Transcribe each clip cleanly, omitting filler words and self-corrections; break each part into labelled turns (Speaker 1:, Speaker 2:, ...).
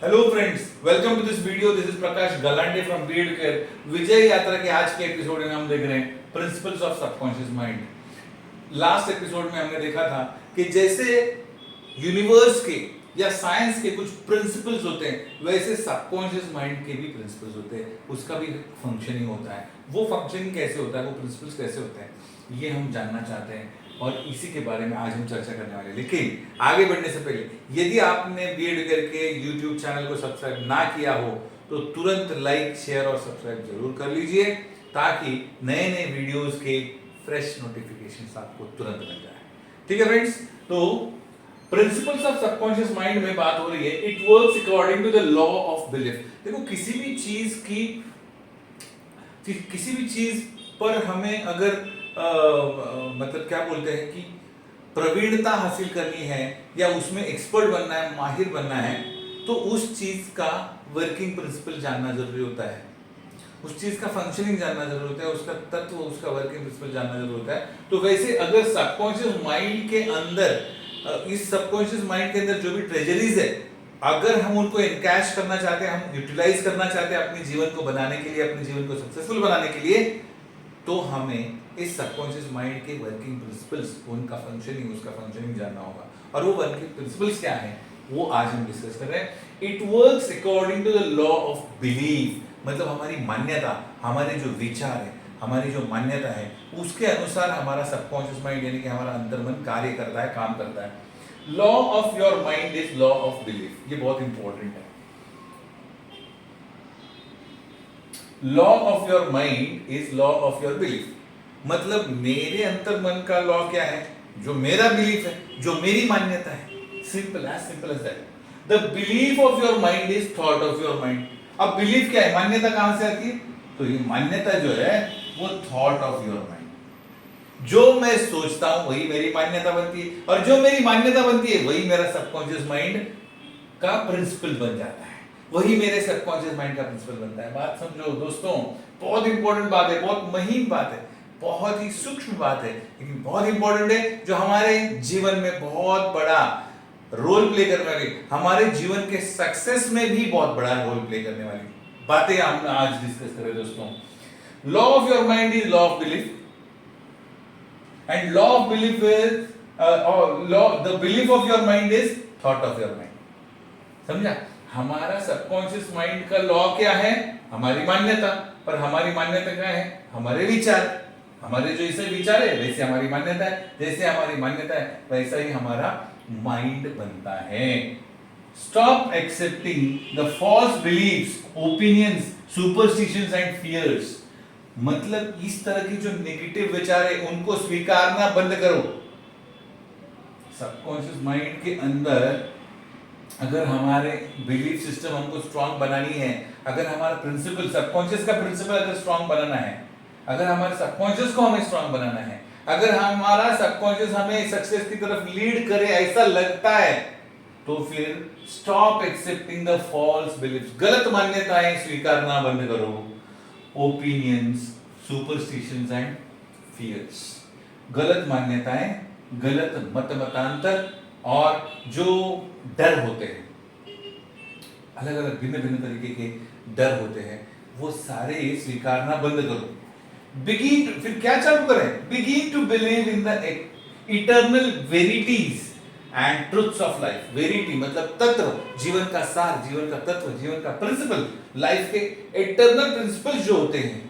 Speaker 1: Hello friends, welcome to this video. This is Prakash Galande from BEd care. विजय यात्रा के आज के एपिसोड में हम देख रहे हैं principles of subconscious mind. Last episode में हमने देखा था कि जैसे यूनिवर्स के या साइंस के कुछ प्रिंसिपल्स होते हैं, वैसे सबकॉन्शियस माइंड के भी प्रिंसिपल्स होते हैं, उसका भी फंक्शनिंग होता है। वो फंक्शनिंग कैसे होता है, वो प्रिंसिपल्स कैसे होते हैं, ये हम जानना चाहते हैं और इसी के बारे में आज हम चर्चा करने वाले हैं। लेकिन आगे बढ़ने से पहले यदि आपने बीएड करके यूट्यूब चैनल को सब्सक्राइब ना किया हो तो तुरंत लाइक, शेयर और सब्सक्राइब जरूर कर लीजिए ताकि नए नए वीडियोस के फ्रेश नोटिफिकेशंस आपको तुरंत मिल जाए। ठीक है फ्रेंड्स, तो प्रिंसिपल्स ऑफ सबकॉन्शियस माइंड में बात हो रही है। It works according to the law of belief. देखो, किसी भी चीज पर हमें अगर मतलब क्या बोलते हैं कि प्रवीणता हासिल करनी है या उसमें एक्सपर्ट बनना है, माहिर बनना है, तो उस चीज का वर्किंग प्रिंसिपल जानना जरूरी होता है, उस चीज का फंक्शनिंग जानना जरूरी होता है, उसका तत्व, उसका वर्किंग प्रिंसिपल जानना जरूरी होता है। तो वैसे अगर सबकॉन्शियस माइंड के अंदर, इस सबकॉन्शियस माइंड के अंदर जो भी ट्रेजरीज है, अगर हम उनको एनकैश करना चाहते हैं, हम यूटिलाइज करना चाहते हैं अपने जीवन को बनाने के लिए, अपने जीवन को सक्सेसफुल बनाने के लिए, तो हमें इस सबकॉन्शियस माइंड के वर्किंग प्रिंसिपल्स, उनका फंक्शनिंग, उसका फंक्शनिंग जानना होगा। और वो वर्किंग प्रिंसिपल्स क्या है, वो आज हम डिस्कस कर रहे हैं। It works according to the law of belief. मतलब हमारी मान्यता, हमारे जो विचार है, हमारी जो मान्यता है, उसके अनुसार हमारा सबकॉन्शियस माइंड यानी कि हमारा अंतर्मन कार्य करता है, काम करता है। Law of your mind is law of belief. ये बहुत इंपॉर्टेंट है। Law of your mind is law of your belief. मतलब मेरे अंतर्मन का लॉ क्या है, जो मेरा बिलीफ है, जो मेरी मान्यता है। Simple as that. The belief of your mind is thought of your mind. अब बिलीफ क्या है, मान्यता कहां से आती है? तो ये मान्यता जो है वो थॉट ऑफ योर माइंड। जो मैं सोचता हूं वही मेरी मान्यता बनती है, और जो मेरी मान्यता बनती है वही मेरा सबकॉन्शियस माइंड का प्रिंसिपल बन जाता है, वही मेरे सबकॉन्शियस माइंड का प्रिंसिपल बनता है। बात समझो दोस्तों, बहुत इंपॉर्टेंट बात है, बहुत महीन बात है, बहुत ही सूक्ष्म बात है, लेकिन बहुत इंपॉर्टेंट है, जो हमारे जीवन में बहुत बड़ा रोल प्ले करने वाली, हमारे जीवन के सक्सेस में भी बहुत बड़ा रोल प्ले करने वाली बातें हम आज डिस्कस करें दोस्तों। Law of your mind is law of belief, and law of belief is the belief of your mind is thought of your mind. समझा? हमारा सबकॉन्शियस माइंड का लॉ क्या है? हमारी मान्यता। पर हमारी मान्यता क्या है? हमारे विचार। हमारे जैसे विचार है वैसे हमारी मान्यता है, जैसे हमारी मान्यता है वैसा ही हमारा माइंड बनता है। Stop accepting the false believes, opinions, superstitions and fears. मतलब इस तरह की जो नेगेटिव विचार है उनको स्वीकारना बंद करो। सबकॉन्शियस माइंड के अंदर अगर हमारे बिलीफ सिस्टम हमको स्ट्रांग बनानी है, अगर हमारा प्रिंसिपल, सबकॉन्शियस का प्रिंसिपल अगर स्ट्रांग बनाना है, अगर हमारे सबकॉन्शियस को हमें स्ट्रांग बनाना है, अगर हमारा सबकॉन्शियस हमें सक्सेस की तरफ लीड करे ऐसा लगता है, तो फिर stop accepting the false beliefs. गलत मान्यताएं स्वीकारना बंद करो। Opinions, superstitions and fears. गलत मान्यताएं, गलत मतांतर और जो डर होते हैं, अलग अलग भिन्न भिन्न तरीके के डर होते हैं, वो सारे स्वीकारना बंद करो। फिर क्या चालू करें? Begin to believe in the eternal verities and truths of life. Verity मतलब तत्व, जीवन का सार, जीवन का तत्व, जीवन का प्रिंसिपल, लाइफ के इटर्नल प्रिंसिपल्स जो होते हैं,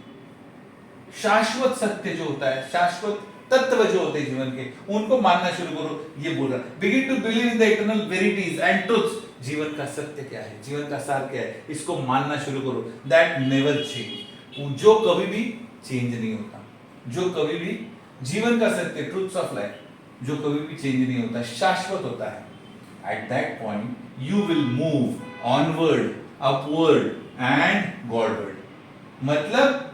Speaker 1: शाश्वत सत्य जो होता है, शाश्वत तत्व जो होते हैं जीवन के, उनको मानना शुरू करो। ये बोल रहा, begin to believe in the eternal verities and truths. जीवन का सत्य क्या है, जीवन का सार क्या है, इसको मानना शुरू करो। दैट नेवर चेंज, जो कभी भी चेंज नहीं होता, जो कभी भी जीवन का सत्य, ट्रुथ्स ऑफ लाइफ, जो कभी भी चेंज नहीं होता, शाश्वत होता है। At that point you will move onward, upward and godward. मतलब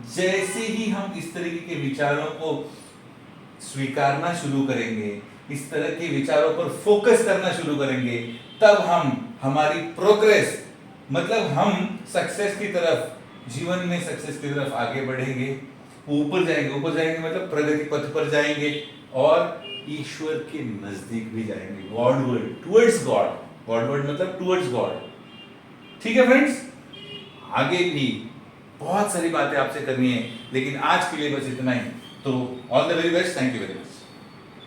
Speaker 1: जैसे ही हम इस तरीके के विचारों को स्वीकारना शुरू करेंगे, इस तरह के विचारों पर फोकस करना शुरू करेंगे, तब हम हमारी प्रोग्रेस, मतलब हम सक्सेस की तरफ, जीवन में सक्सेस की तरफ आगे बढ़ेंगे, ऊपर जाएंगे मतलब प्रगति पथ पर जाएंगे और ईश्वर के नजदीक भी जाएंगे। Godward, towards God. गॉडवर्ड मतलब टुवर्ड्स गॉड। ठीक है फ्रेंड्स, आगे भी बहुत सारी बातें आपसे करनी है, लेकिन आज के लिए बस इतना ही। तो all the very best, thank you very much.